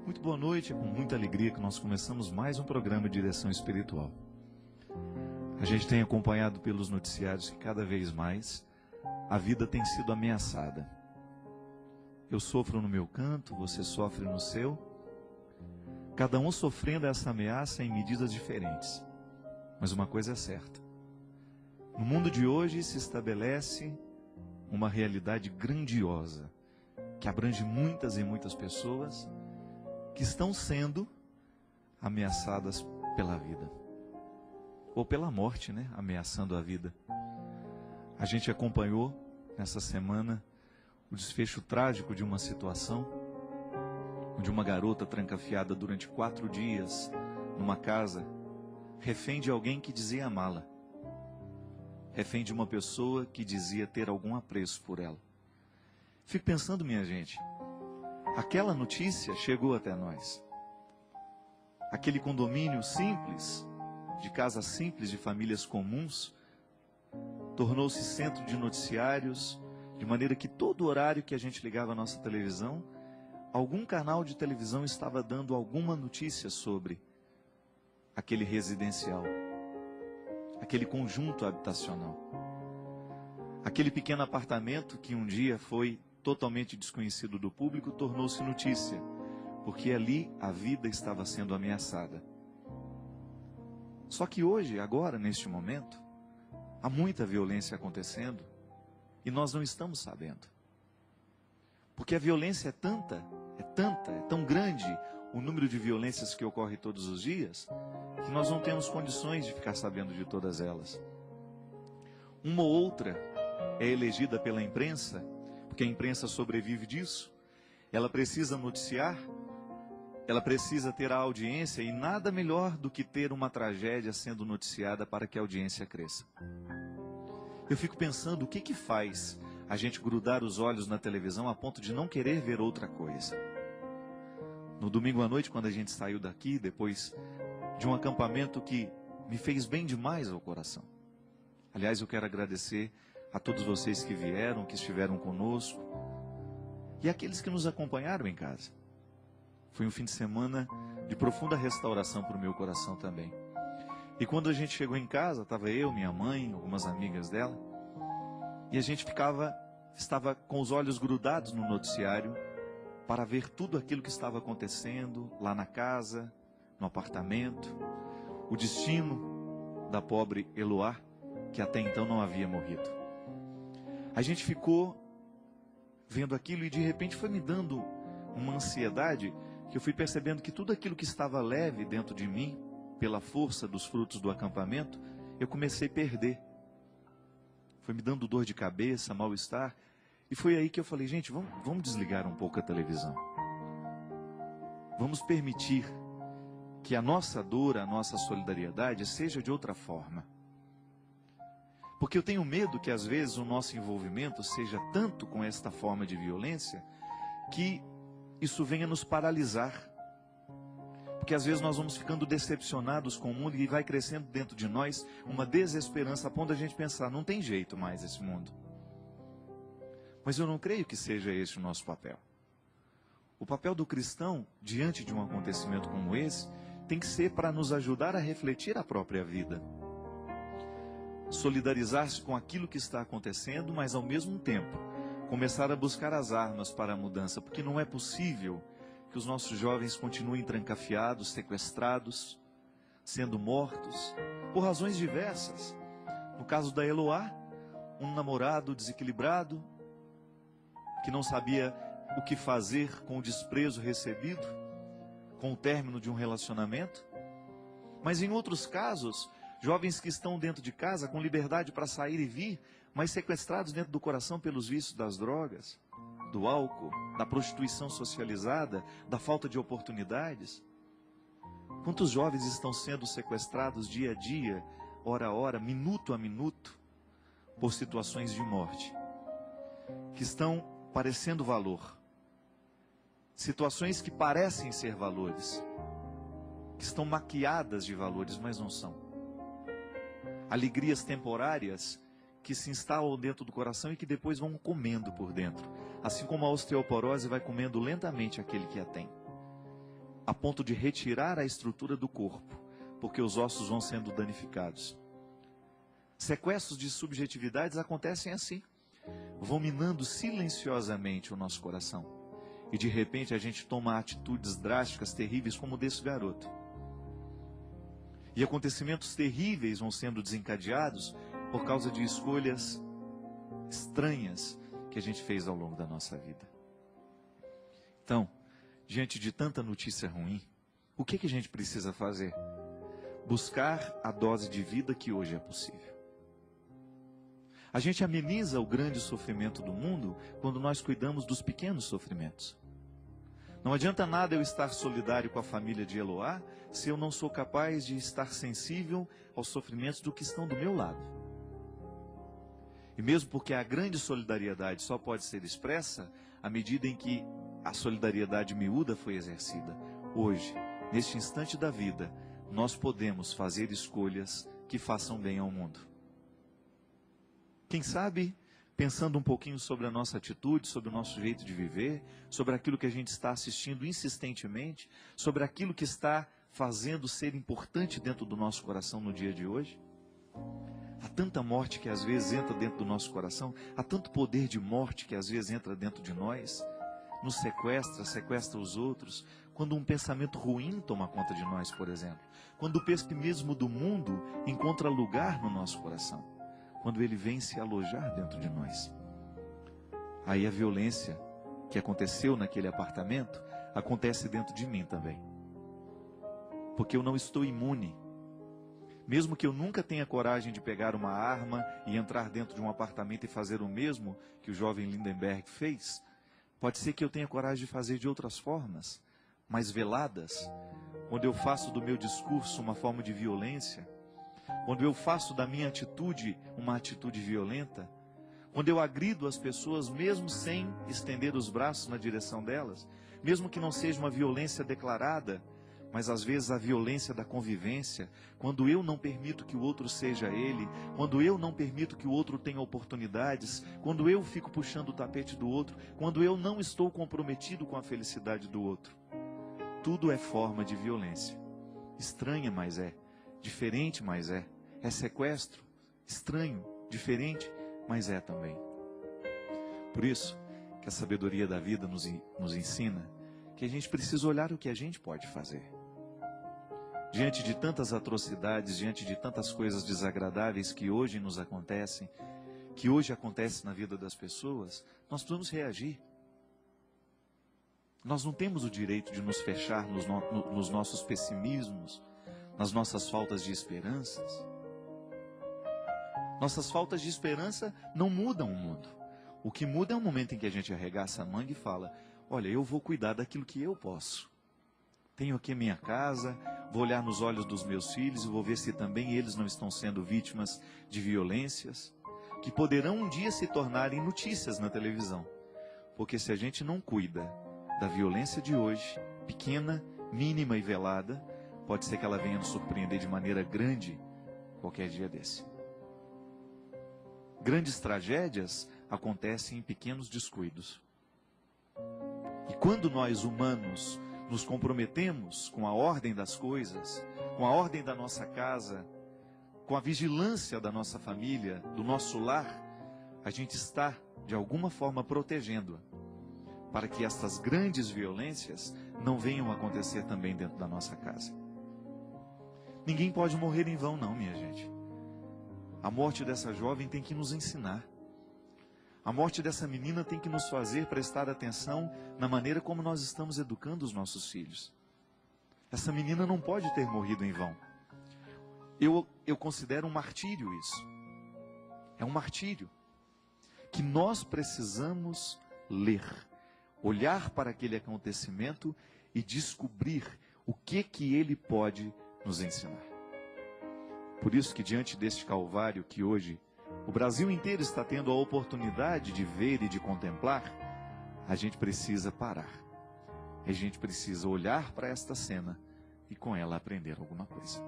Muito boa noite, é com muita alegria que nós começamos mais um programa de direção espiritual. A gente tem acompanhado pelos noticiários que cada vez mais a vida tem sido ameaçada. Eu sofro no meu canto, você sofre no seu. Cada um sofrendo essa ameaça em medidas diferentes. Mas uma coisa é certa. No mundo de hoje se estabelece uma realidade grandiosa, que abrange muitas e muitas pessoas que estão sendo ameaçadas pela vida. Ou pela morte, né? Ameaçando a vida. A gente acompanhou nessa semana o desfecho trágico de uma situação onde uma garota trancafiada durante 4 dias numa casa, refém de alguém que dizia amá-la. Refém de uma pessoa que dizia ter algum apreço por ela. Fico pensando, minha gente, aquela notícia chegou até nós. Aquele condomínio simples, de casas simples, de famílias comuns, tornou-se centro de noticiários, de maneira que todo horário que a gente ligava a nossa televisão, algum canal de televisão estava dando alguma notícia sobre aquele residencial, aquele conjunto habitacional, aquele pequeno apartamento que um dia foi totalmente desconhecido do público, tornou-se notícia, porque ali a vida estava sendo ameaçada. Só que hoje, agora, neste momento, há muita violência acontecendo e nós não estamos sabendo. Porque a violência é tão grande o número de violências que ocorre todos os dias, que nós não temos condições de ficar sabendo de todas elas. Uma ou outra é elegida pela imprensa, porque a imprensa sobrevive disso. Ela precisa noticiar, ela precisa ter a audiência, e nada melhor do que ter uma tragédia sendo noticiada para que a audiência cresça. Eu fico pensando, o que faz a gente grudar os olhos na televisão a ponto de não querer ver outra coisa? No domingo à noite, quando a gente saiu daqui, depois de um acampamento que me fez bem demais ao coração. Aliás, eu quero agradecer a todos vocês que vieram, que estiveram conosco, e aqueles que nos acompanharam em casa. Foi um fim de semana de profunda restauração para o meu coração também. E quando a gente chegou em casa, estava eu, minha mãe, algumas amigas dela, e a gente estava com os olhos grudados no noticiário para ver tudo aquilo que estava acontecendo lá na casa, no apartamento, o destino da pobre Eloá, que até então não havia morrido. A gente ficou vendo aquilo e de repente foi me dando uma ansiedade, que eu fui percebendo que tudo aquilo que estava leve dentro de mim, pela força dos frutos do acampamento, eu comecei a perder. Foi me dando dor de cabeça, mal-estar, e foi aí que eu falei, gente, vamos desligar um pouco a televisão. Vamos permitir que a nossa dor, a nossa solidariedade seja de outra forma. Porque eu tenho medo que às vezes o nosso envolvimento seja tanto com esta forma de violência, que isso venha nos paralisar. Porque às vezes nós vamos ficando decepcionados com o mundo e vai crescendo dentro de nós uma desesperança a ponto de a gente pensar, não tem jeito mais esse mundo. Mas eu não creio que seja esse o nosso papel. O papel do cristão, diante de um acontecimento como esse, tem que ser para nos ajudar a refletir a própria vida. Solidarizar-se com aquilo que está acontecendo, mas ao mesmo tempo começar a buscar as armas para a mudança, porque não é possível que os nossos jovens continuem trancafiados, sequestrados, sendo mortos, por razões diversas. No caso da Eloá, um namorado desequilibrado, que não sabia o que fazer com o desprezo recebido, com o término de um relacionamento. Mas em outros casos, jovens que estão dentro de casa com liberdade para sair e vir, mas sequestrados dentro do coração pelos vícios das drogas, do álcool, da prostituição socializada, da falta de oportunidades. Quantos jovens estão sendo sequestrados dia a dia, hora a hora, minuto a minuto, por situações de morte, que estão parecendo valor. Situações que parecem ser valores, que estão maquiadas de valores, mas não são. Alegrias temporárias que se instalam dentro do coração e que depois vão comendo por dentro. Assim como a osteoporose vai comendo lentamente aquele que a tem. a ponto de retirar a estrutura do corpo, porque os ossos vão sendo danificados. Sequestros de subjetividades acontecem assim, vão minando silenciosamente o nosso coração. E de repente a gente toma atitudes drásticas, terríveis, como o desse garoto. E acontecimentos terríveis vão sendo desencadeados por causa de escolhas estranhas que a gente fez ao longo da nossa vida. Então, diante de tanta notícia ruim, o que a gente precisa fazer? Buscar a dose de vida que hoje é possível. A gente ameniza o grande sofrimento do mundo quando nós cuidamos dos pequenos sofrimentos. Não adianta nada eu estar solidário com a família de Eloá se eu não sou capaz de estar sensível aos sofrimentos do que estão do meu lado. E mesmo porque a grande solidariedade só pode ser expressa à medida em que a solidariedade miúda foi exercida. Hoje, neste instante da vida, nós podemos fazer escolhas que façam bem ao mundo. Quem sabe, pensando um pouquinho sobre a nossa atitude, sobre o nosso jeito de viver, sobre aquilo que a gente está assistindo insistentemente, sobre aquilo que está fazendo ser importante dentro do nosso coração no dia de hoje. Há tanta morte que às vezes entra dentro do nosso coração, há tanto poder de morte que às vezes entra dentro de nós, nos sequestra, sequestra os outros, quando um pensamento ruim toma conta de nós, por exemplo, quando o pessimismo do mundo encontra lugar no nosso coração, quando ele vem se alojar dentro de nós. Aí a violência que aconteceu naquele apartamento acontece dentro de mim também, porque eu não estou imune. Mesmo que eu nunca tenha coragem de pegar uma arma e entrar dentro de um apartamento e fazer o mesmo que o jovem Lindenberg fez, pode ser que eu tenha coragem de fazer de outras formas, mais veladas, onde eu faço do meu discurso uma forma de violência, onde eu faço da minha atitude uma atitude violenta, onde eu agrido as pessoas mesmo sem estender os braços na direção delas, mesmo que não seja uma violência declarada, mas às vezes a violência da convivência, quando eu não permito que o outro seja ele, quando eu não permito que o outro tenha oportunidades, quando eu fico puxando o tapete do outro, quando eu não estou comprometido com a felicidade do outro. Tudo é forma de violência. Estranha, mas é. Diferente, mas é. É sequestro. Estranho, diferente, mas é também. Por isso que a sabedoria da vida nos ensina que a gente precisa olhar o que a gente pode fazer. Diante de tantas atrocidades, diante de tantas coisas desagradáveis que hoje nos acontecem, que hoje acontecem na vida das pessoas, nós precisamos reagir. Nós não temos o direito de nos fechar nos nossos pessimismos, nas nossas faltas de esperanças. Nossas faltas de esperança não mudam o mundo. O que muda é o momento em que a gente arregaça a manga e fala: olha, eu vou cuidar daquilo que eu posso. Tenho aqui minha casa, vou olhar nos olhos dos meus filhos e vou ver se também eles não estão sendo vítimas de violências, que poderão um dia se tornarem notícias na televisão. Porque se a gente não cuida da violência de hoje, pequena, mínima e velada, pode ser que ela venha nos surpreender de maneira grande qualquer dia desse. Grandes tragédias acontecem em pequenos descuidos. E quando nós humanos nos comprometemos com a ordem das coisas, com a ordem da nossa casa, com a vigilância da nossa família, do nosso lar, a gente está, de alguma forma, protegendo-a, para que estas grandes violências não venham a acontecer também dentro da nossa casa. Ninguém pode morrer em vão, não, minha gente. A morte dessa jovem tem que nos ensinar. A morte dessa menina tem que nos fazer prestar atenção na maneira como nós estamos educando os nossos filhos. Essa menina não pode ter morrido em vão. Eu considero um martírio isso. É um martírio que nós precisamos ler, olhar para aquele acontecimento e descobrir o que ele pode nos ensinar. Por isso que diante deste Calvário que hoje o Brasil inteiro está tendo a oportunidade de ver e de contemplar, a gente precisa parar. A gente precisa olhar para esta cena e com ela aprender alguma coisa.